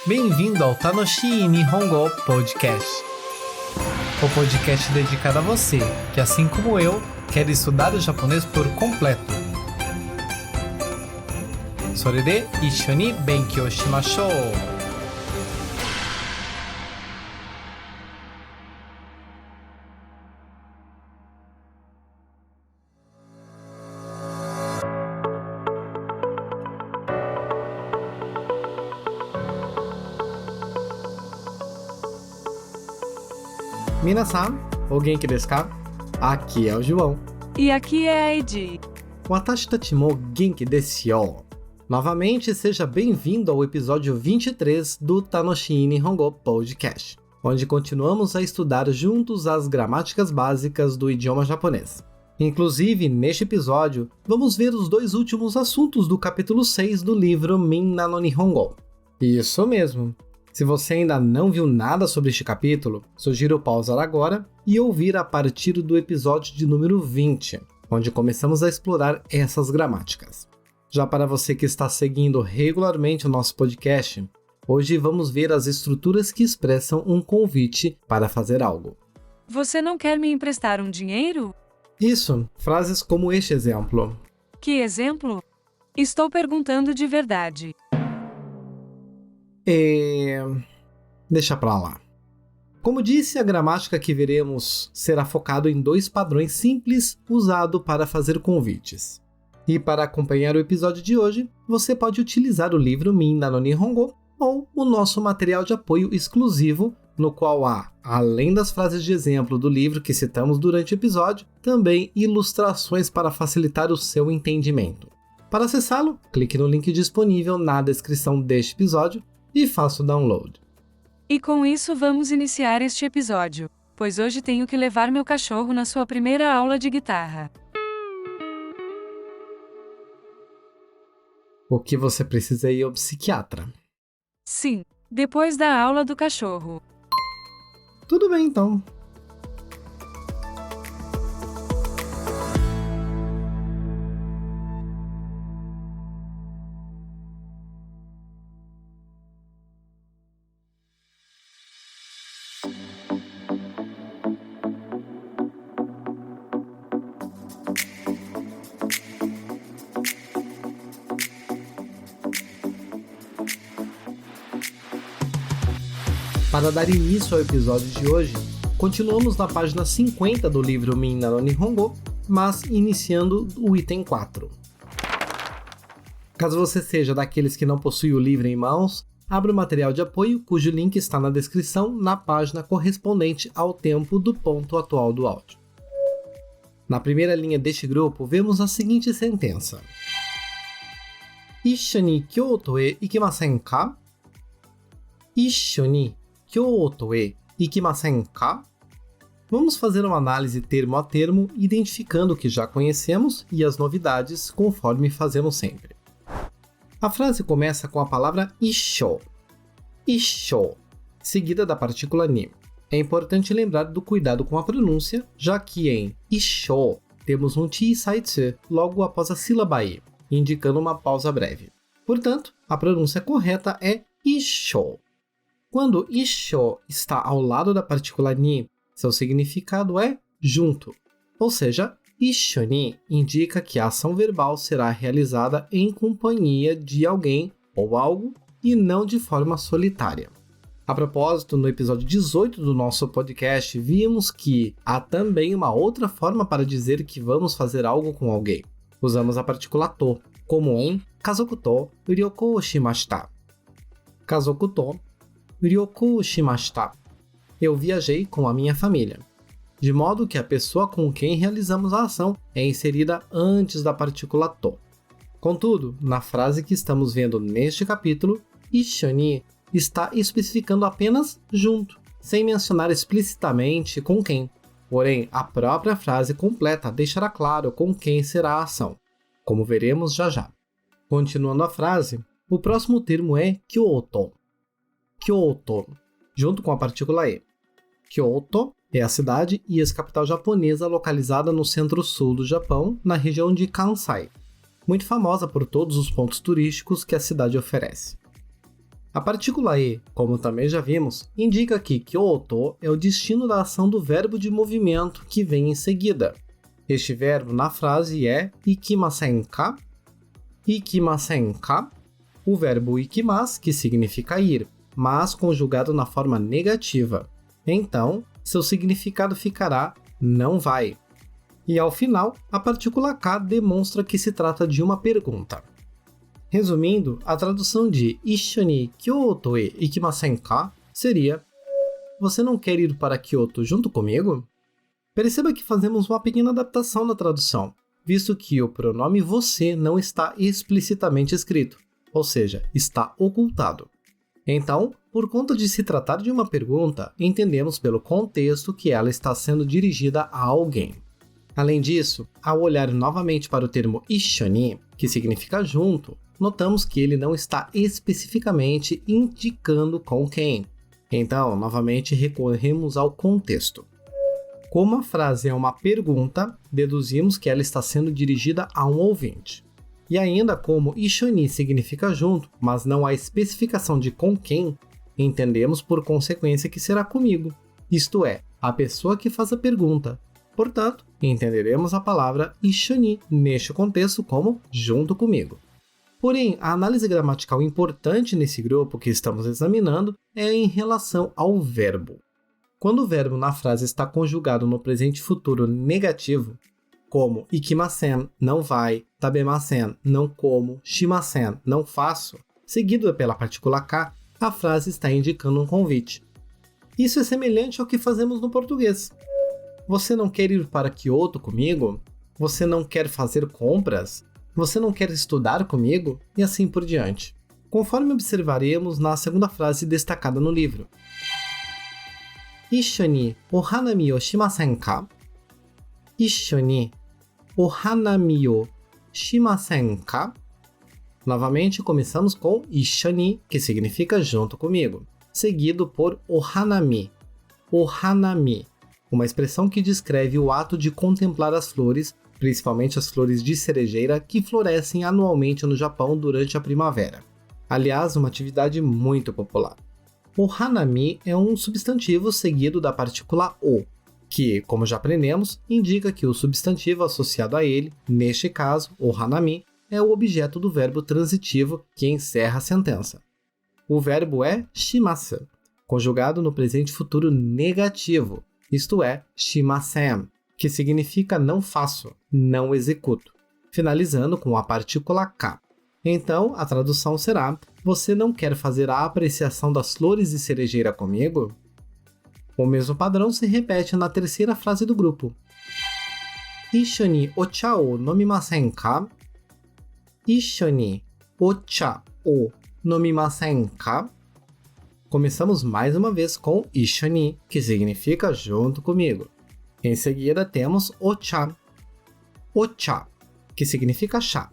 Bem-vindo ao Tanoshi Nihongo Podcast, o podcast dedicado a você que, assim como eu, quer estudar o japonês por completo. それで一緒に勉強しましょう。Minasan, o genki desu ka? Aqui é o João. E aqui é a Edi. Watashi tachi mo genki desu yo. Novamente, seja bem-vindo ao episódio 23 do Tanoshi Nihongo Podcast, onde continuamos a estudar juntos as gramáticas básicas do idioma japonês. Inclusive, neste episódio, vamos ver os dois últimos assuntos do capítulo 6 do livro Minna no Nihongo. Isso mesmo! Se você ainda não viu nada sobre este capítulo, sugiro pausar agora e ouvir a partir do episódio de número 20, onde começamos a explorar essas gramáticas. Já para você que está seguindo regularmente o nosso podcast, hoje vamos ver as estruturas que expressam um convite para fazer algo. Você não quer me emprestar um dinheiro? Isso, frases como este exemplo. Que exemplo? Estou perguntando de verdade. Deixa pra lá. Como disse, a gramática que veremos será focado em dois padrões simples usados para fazer convites. E para acompanhar o episódio de hoje, você pode utilizar o livro Minna no Nihongo ou o nosso material de apoio exclusivo, no qual há, além das frases de exemplo do livro que citamos durante o episódio, também ilustrações para facilitar o seu entendimento. Para acessá-lo, clique no link disponível na descrição deste episódio e faça o download. E com isso vamos iniciar este episódio, pois hoje tenho que levar meu cachorro na sua primeira aula de guitarra. O que você precisa ir ao psiquiatra? Sim, depois da aula do cachorro. Tudo bem então. Para dar início ao episódio de hoje, continuamos na página 50 do livro Minna no Nihongo, mas iniciando o item 4. Caso você seja daqueles que não possuem o livro em mãos, abra o material de apoio, cujo link está na descrição na página correspondente ao tempo do ponto atual do áudio. Na primeira linha deste grupo, vemos a seguinte sentença. Issho ni Kyoto e ikimasen ka? Issho ni Kyoto e ikimasen ka? Vamos fazer uma análise termo a termo, identificando o que já conhecemos e as novidades, conforme fazemos sempre. A frase começa com a palavra issho, issho, seguida da partícula ni. É importante lembrar do cuidado com a pronúncia, já que em issho temos um chisai-tsu logo após a sílaba i, indicando uma pausa breve. Portanto, a pronúncia correta é issho. Quando issho está ao lado da partícula ni, seu significado é junto, ou seja, issho ni indica que a ação verbal será realizada em companhia de alguém ou algo e não de forma solitária. A propósito, no episódio 18 do nosso podcast, vimos que há também uma outra forma para dizer que vamos fazer algo com alguém. Usamos a partícula to, como em kazoku to ryōkou shimashita. Kazoku to ryōkou shimashita. Eu viajei com a minha família. De modo que a pessoa com quem realizamos a ação é inserida antes da partícula to. Contudo, na frase que estamos vendo neste capítulo, issho ni está especificando apenas junto, sem mencionar explicitamente com quem. Porém, a própria frase completa deixará claro com quem será a ação, como veremos já já. Continuando a frase, o próximo termo é Kyoto. Kyoto, junto com a partícula e. Kyoto é a cidade e ex-capital japonesa localizada no centro-sul do Japão, na região de Kansai, muito famosa por todos os pontos turísticos que a cidade oferece. A partícula e, como também já vimos, indica que Kyoto é o destino da ação do verbo de movimento que vem em seguida. Este verbo na frase é ikimasen ka? Ikimasen ka? O verbo ikimasu, que significa ir, mas conjugado na forma negativa. Então, seu significado ficará não vai. E ao final, a partícula ka demonstra que se trata de uma pergunta. Resumindo, a tradução de Issho ni Kyoto e ikimasen ka seria: você não quer ir para Kyoto junto comigo? Perceba que fazemos uma pequena adaptação na tradução, visto que o pronome você não está explicitamente escrito, ou seja, está ocultado. Então, por conta de se tratar de uma pergunta, entendemos pelo contexto que ela está sendo dirigida a alguém. Além disso, ao olhar novamente para o termo Issho ni, que significa junto, notamos que ele não está especificamente indicando com quem. Então, novamente recorremos ao contexto. Como a frase é uma pergunta, deduzimos que ela está sendo dirigida a um ouvinte. E ainda como Issho ni significa junto, mas não há especificação de com quem, entendemos por consequência que será comigo, isto é, a pessoa que faz a pergunta. Portanto, entenderemos a palavra Issho ni neste contexto como junto comigo. Porém, a análise gramatical importante nesse grupo que estamos examinando é em relação ao verbo. Quando o verbo na frase está conjugado no presente futuro negativo, como ikimasen, não vai, tabemasen, não como, shimasen, não faço, seguido pela partícula ka, a frase está indicando um convite. Isso é semelhante ao que fazemos no português. Você não quer ir para Kyoto comigo? Você não quer fazer compras? Você não quer estudar comigo? E assim por diante. Conforme observaremos na segunda frase destacada no livro. Issho ni o hanami o shimasen ka? Issho ni o hanami o shimasen ka? Novamente começamos com Issho ni, que significa junto comigo, seguido por o hanami. O hanami, uma expressão que descreve o ato de contemplar as flores, principalmente as flores de cerejeira que florescem anualmente no Japão durante a primavera. Aliás, uma atividade muito popular. O hanami é um substantivo seguido da partícula o, que, como já aprendemos, indica que o substantivo associado a ele, neste caso, o hanami, é o objeto do verbo transitivo que encerra a sentença. O verbo é shimasu, conjugado no presente futuro negativo, isto é, shimasen, que significa não faço, não executo, finalizando com a partícula ka. Então, a tradução será: você não quer fazer a apreciação das flores de cerejeira comigo? O mesmo padrão se repete na terceira frase do grupo. Issho ni ocha o nomimasen ka? Issho ni ocha o nomimasen ka? Começamos mais uma vez com Issho ni, que significa junto comigo. Em seguida temos ocha, que significa chá,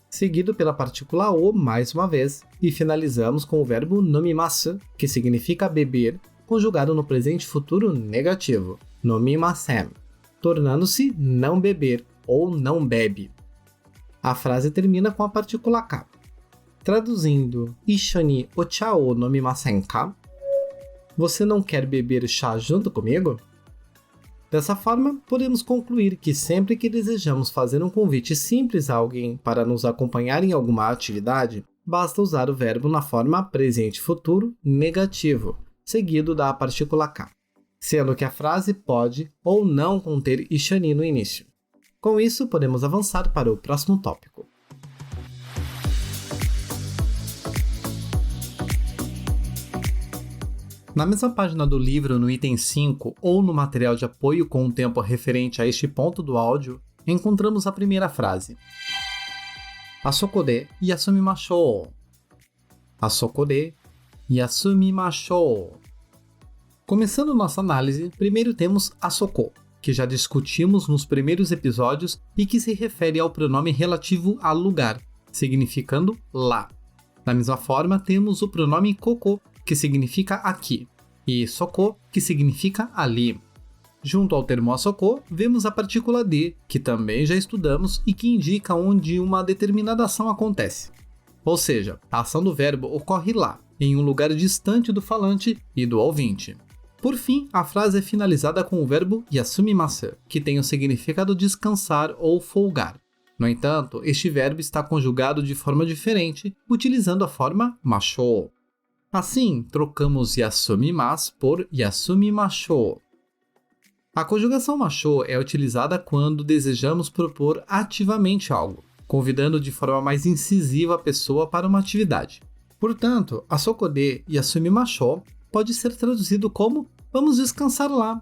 seguido pela partícula o mais uma vez, e finalizamos com o verbo nomimasu, que significa beber, conjugado no presente futuro negativo, nomimasen, tornando-se não beber ou não bebe. A frase termina com a partícula ka. Traduzindo, Issho ni ocha o nomimasen ka? Você não quer beber chá junto comigo? Dessa forma, podemos concluir que sempre que desejamos fazer um convite simples a alguém para nos acompanhar em alguma atividade, basta usar o verbo na forma presente futuro negativo, seguido da partícula ka, sendo que a frase pode ou não conter Issho ni no início. Com isso, podemos avançar para o próximo tópico. Na mesma página do livro, no item 5, ou no material de apoio com o tempo referente a este ponto do áudio, encontramos a primeira frase. Asoko de yasumimashou. Asoko de yasumimashou. Começando nossa análise, primeiro temos asoko, que já discutimos nos primeiros episódios e que se refere ao pronome relativo a lugar, significando lá. Da mesma forma, temos o pronome koko, que significa aqui, e soko, que significa ali. Junto ao termo asoko, vemos a partícula de, que também já estudamos e que indica onde uma determinada ação acontece. Ou seja, a ação do verbo ocorre lá, em um lugar distante do falante e do ouvinte. Por fim, a frase é finalizada com o verbo yasumimasu, que tem o significado descansar ou folgar. No entanto, este verbo está conjugado de forma diferente, utilizando a forma mashou. Assim, trocamos yasumimasu por yasumimashou. A conjugação mashou é utilizada quando desejamos propor ativamente algo, convidando de forma mais incisiva a pessoa para uma atividade. Portanto, asoko de yasumimashou pode ser traduzido como vamos descansar lá.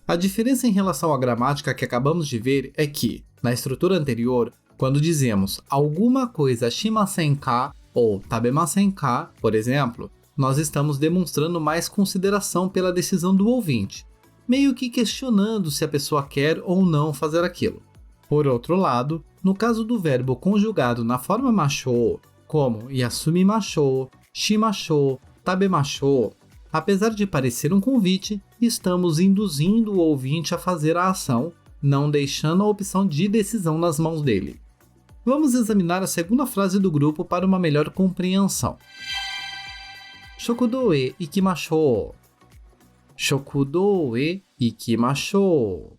A diferença em relação à gramática que acabamos de ver é que, na estrutura anterior, quando dizemos alguma coisa shimasen ka ou tabemasen ka, por exemplo, nós estamos demonstrando mais consideração pela decisão do ouvinte, meio que questionando se a pessoa quer ou não fazer aquilo. Por outro lado, no caso do verbo conjugado na forma mashou, como yasumimashou, shimashou, tabemashou, apesar de parecer um convite, estamos induzindo o ouvinte a fazer a ação, não deixando a opção de decisão nas mãos dele. Vamos examinar a segunda frase do grupo para uma melhor compreensão. Shokudo e ikimashou. Shokudo e ikimashou.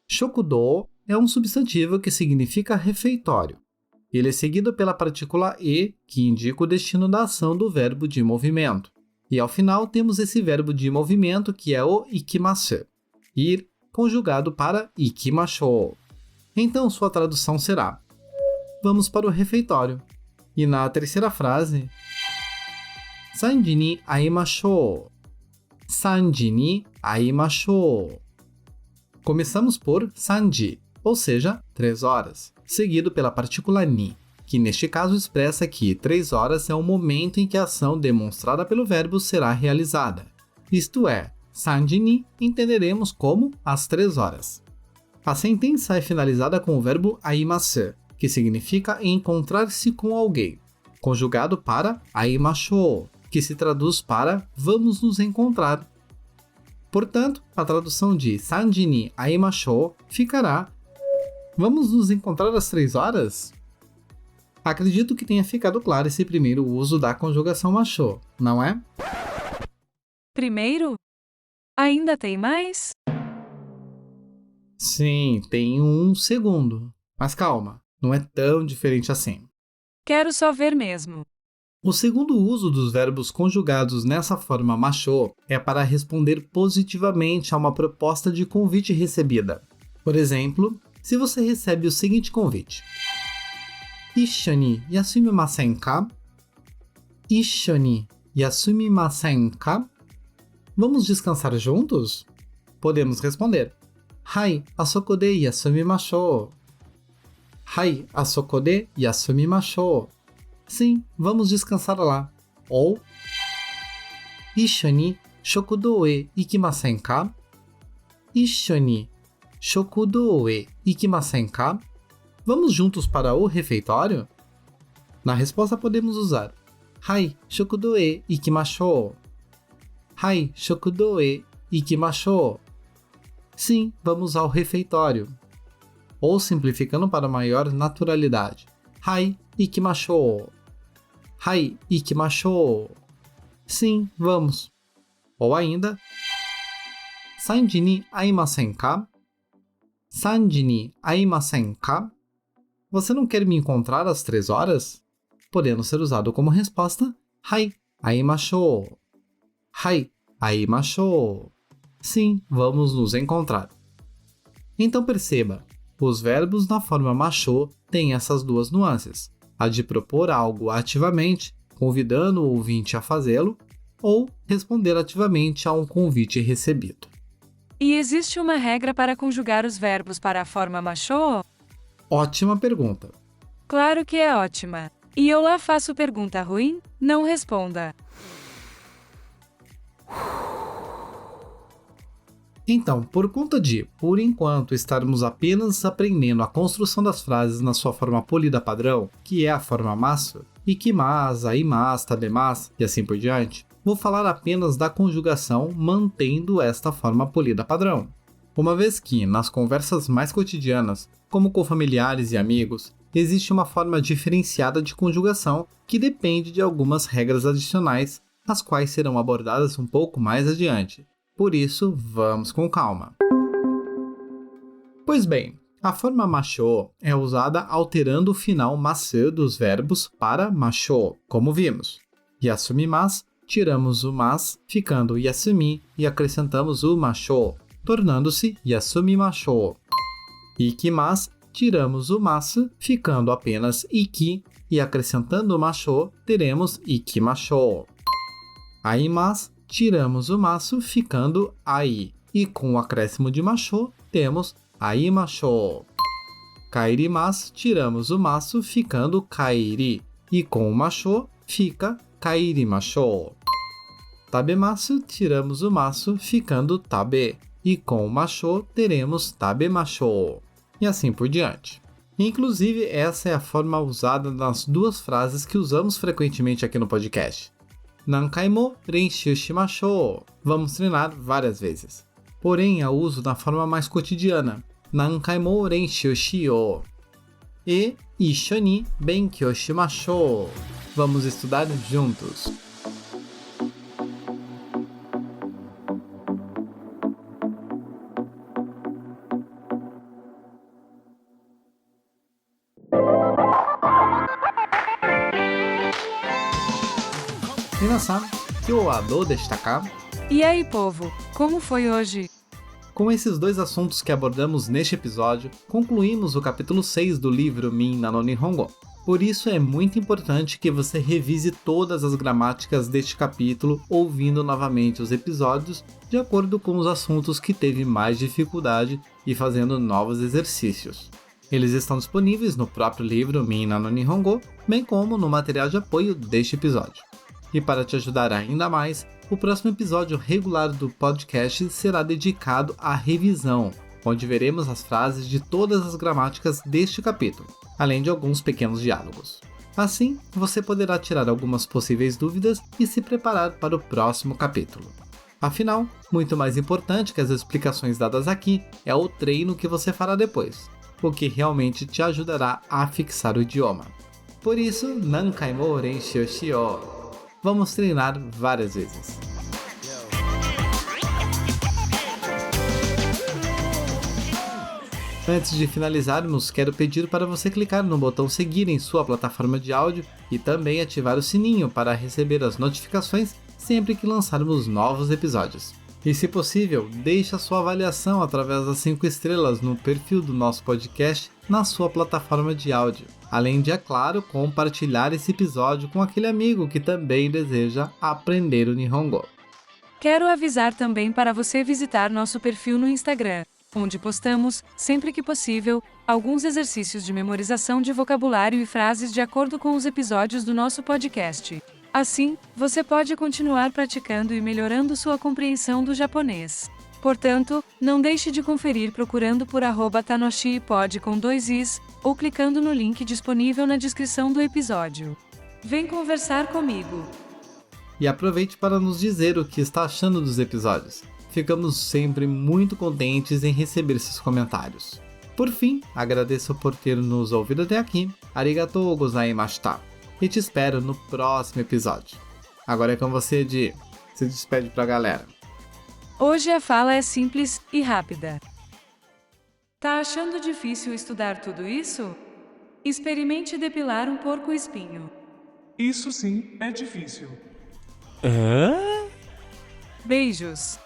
Shokudo é um substantivo que significa refeitório. Ele é seguido pela partícula e, que indica o destino da ação do verbo de movimento. E ao final temos esse verbo de movimento que é o ikimasu, ir, conjugado para ikimashou. Então sua tradução será: vamos para o refeitório. E na terceira frase, sanji ni aimashou. Sanji ni aimashou. Começamos por sanji, ou seja, 3 horas, seguido pela partícula ni, que neste caso expressa que 3 horas é o momento em que a ação demonstrada pelo verbo será realizada. Isto é, sanji ni entenderemos como às 3 horas. A sentença é finalizada com o verbo aimasu, que significa encontrar-se com alguém, conjugado para aimashou, que se traduz para vamos nos encontrar. Portanto, a tradução de sanji ni aimashou ficará vamos nos encontrar às 3 horas? Acredito que tenha ficado claro esse primeiro uso da conjugação mashou, não é? Primeiro? Ainda tem mais? Sim, tem um segundo. Mas calma, não é tão diferente assim. Quero só ver mesmo. O segundo uso dos verbos conjugados nessa forma mashou é para responder positivamente a uma proposta de convite recebida. Por exemplo, se você recebe o seguinte convite: Issho ni yasumimasen ka? Issho ni yasumimasen ka? Vamos descansar juntos? Podemos responder: Hai, asoko de yasumimashou. Hai, asoko de yasumimashou. Sim, vamos descansar lá. Ou Issho ni shokudo e ikimasen ka? Issho ni shokudo e ikimasen ka? Vamos juntos para o refeitório? Na resposta podemos usar Hai, shokudo e ikimashou. Hai, shokudo e ikimashou. Sim, vamos ao refeitório. Ou simplificando para maior naturalidade, Hai, ikimashou. Hai, ikimashou. Sim, vamos. Ou ainda, sanji ni aimasen ka? Sanji ni aimasen ka? Você não quer me encontrar às 3 horas? Podendo ser usado como resposta, Hai, aimashou. Hai, aimashou. Sim, vamos nos encontrar. Então perceba, os verbos na forma mashou têm essas duas nuances, a de propor algo ativamente, convidando o ouvinte a fazê-lo, ou responder ativamente a um convite recebido. E existe uma regra para conjugar os verbos para a forma mashou? Ótima pergunta. Claro que é ótima. E eu lá faço pergunta ruim? Não responda. Então, por conta de, por enquanto, estarmos apenas aprendendo a construção das frases na sua forma polida padrão, que é a forma masu, ikimasu, aimasu, tabemasu e assim por diante, vou falar apenas da conjugação mantendo esta forma polida padrão. Uma vez que, nas conversas mais cotidianas, como com familiares e amigos, existe uma forma diferenciada de conjugação que depende de algumas regras adicionais, as quais serão abordadas um pouco mais adiante. Por isso, vamos com calma. Pois bem, a forma mashou é usada alterando o final masu dos verbos para mashou, como vimos. Yasumimasu, tiramos o mas, ficando yasumi, e acrescentamos o mashou, tornando-se yasumimashou. Ikimasu, tiramos o masu, ficando apenas iki, e acrescentando o mashou, teremos ikimashou. Aimasu, tiramos o masu, ficando ai, e com o acréscimo de mashou, temos aimashou. Kairimasu, tiramos o masu, ficando kairi, e com o mashou, fica kairimashou. Tabemasu, tiramos o masu, ficando tabe, e com o mashou, teremos tabemashou. E assim por diante. Inclusive, essa é a forma usada nas duas frases que usamos frequentemente aqui no podcast. Nankai mo renshu shimashou. Vamos treinar várias vezes. Porém, a uso na forma mais cotidiana. Nankai mo renshu shiyou. E issho ni benkyou shimashou. Vamos estudar juntos. Minasan, kyou wa dou deshita ka? E aí, povo, como foi hoje? Com esses dois assuntos que abordamos neste episódio, concluímos o capítulo 6 do livro Minna no Nihongo. Por isso é muito importante que você revise todas as gramáticas deste capítulo, ouvindo novamente os episódios de acordo com os assuntos que teve mais dificuldade e fazendo novos exercícios. Eles estão disponíveis no próprio livro Minna no Nihongo, bem como no material de apoio deste episódio. E para te ajudar ainda mais, o próximo episódio regular do podcast será dedicado à revisão, onde veremos as frases de todas as gramáticas deste capítulo, além de alguns pequenos diálogos. Assim, você poderá tirar algumas possíveis dúvidas e se preparar para o próximo capítulo. Afinal, muito mais importante que as explicações dadas aqui é o treino que você fará depois, o que realmente te ajudará a fixar o idioma. Por isso, nankai mo renshou shiyou. Vamos treinar várias vezes. Antes de finalizarmos, quero pedir para você clicar no botão seguir em sua plataforma de áudio e também ativar o sininho para receber as notificações sempre que lançarmos novos episódios. E se possível, deixe a sua avaliação através das 5 estrelas no perfil do nosso podcast na sua plataforma de áudio. Além de, é claro, compartilhar esse episódio com aquele amigo que também deseja aprender o Nihongo. Quero avisar também para você visitar nosso perfil no Instagram, onde postamos, sempre que possível, alguns exercícios de memorização de vocabulário e frases de acordo com os episódios do nosso podcast. Assim, você pode continuar praticando e melhorando sua compreensão do japonês. Portanto, não deixe de conferir procurando por @tanoshipod com 2 i's, ou clicando no link disponível na descrição do episódio. Vem conversar comigo! E aproveite para nos dizer o que está achando dos episódios. Ficamos sempre muito contentes em receber esses comentários. Por fim, agradeço por ter nos ouvido até aqui. Arigatou gozaimashita. E te espero no próximo episódio. Agora é com você, Di. Se despede pra galera. Hoje a fala é simples e rápida. Tá achando difícil estudar tudo isso? Experimente depilar um porco-espinho. Isso sim é difícil. Beijos!